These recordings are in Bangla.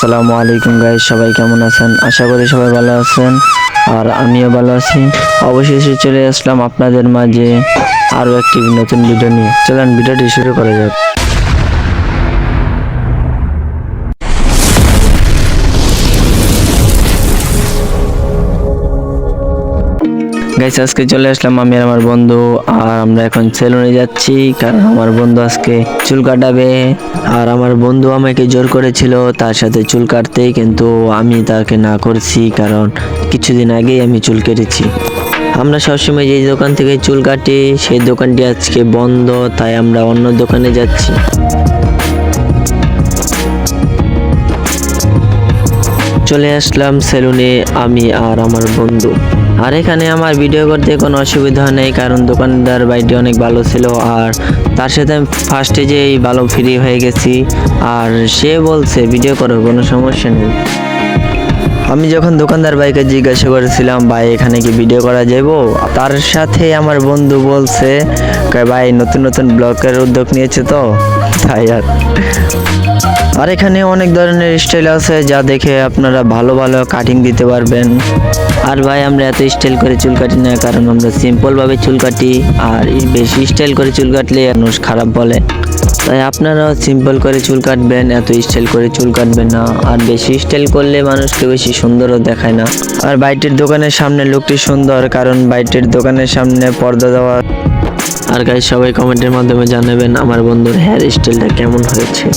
আসসালামু আলাইকুম গাইস, সবাই কেমন আছেন? আশা করি সবাই ভালো আছেন আর আমিও ভালো আছি। অবশেষে চলে আসলাম আপনাদের মাঝে আরো একটি নতুন ভিডিও নিয়ে। চলেন ভিডিওটি শুরু করা যাক। গাইস, আজকে চলে আসলাম আমি আর আমার বন্ধু, আর আমরা এখন সেলুনে যাচ্ছি কারণ আমার বন্ধু আজকে চুল কাটাবে। আর আমার বন্ধু আমাকে জোর করেছিল তার সাথে চুল কাটতে, কিন্তু আমি তাকে না করছি কারণ কিছুদিন আগেই আমি চুল কেটেছি। আমরা সবসময় যে দোকান থেকে চুল কাটি সেই দোকানটি আজকে বন্ধ, তাই আমরা অন্য দোকানে যাচ্ছি। চলে আসলাম সেলুনে আমি আর আমার বন্ধু। আর এখানে আমার ভিডিও করতে কোনো অসুবিধা নেই কারণ দোকানদার ভাইটি অনেক ভালো ছিল, আর তার সাথে আমি ফার্স্টে যেই ভালো ফ্রি হয়ে গেছি, আর সে বলছে ভিডিও করো, কোনো সমস্যা নেই। আমি যখন দোকানদার ভাইকে জিজ্ঞাসা করেছিলাম ভাই এখানে কি ভিডিও করা যাবো, তার সাথে আমার বন্ধু বলছে ভাই নতুন নতুন ব্লগের উদ্যোগ নিয়েছে তো তাই। আর এখানে অনেক ধরনের স্টাইল আছে যা দেখে আপনারা ভালো ভালো কাটিং দিতে পারবেন। আর ভাই আমরা এত স্টাইল করে চুল কাটি না কারণ আমরা সিম্পল ভাবে চুল কাটি, আর বেশি স্টাইল করে চুল কাটলে মানুষ খারাপ বলে। তাই আপনারা সিম্পল করে চুল কাটবেন, এত স্টাইল করে চুল কাটবেন না। আর বেশি স্টাইল করলে মানুষকে বেশি সুন্দরও দেখায় না। আর বাইটের দোকানের সামনে লোকটি সুন্দর কারণ বাইটের দোকানের সামনে পর্দা দেওয়া। আর গাইস, সবাই কমেন্টের মাধ্যমে জানাবেন আমার বন্ধুর হেয়ার স্টাইলটা কেমন হয়েছে।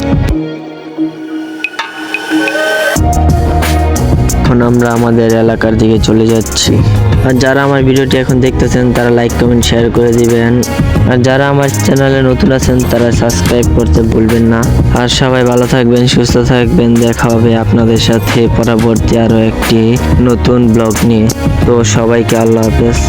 এখন আমরা আমাদের এলাকার দিকে চলে যাচ্ছি। আর যারা আমার ভিডিওটি এখন দেখতেছেন তারা লাইক কমেন্ট শেয়ার করে দিবেন, আর যারা আমার চ্যানেলে নতুন আছেন তারা সাবস্ক্রাইব করতে ভুলবেন না। আর সবাই ভালো থাকবেন, সুস্থ থাকবেন। দেখা হবে আপনাদের সাথে পরবর্তী আরো একটি নতুন ব্লগ নিয়ে। তো সবাইকে আল্লাহ হাফেজ।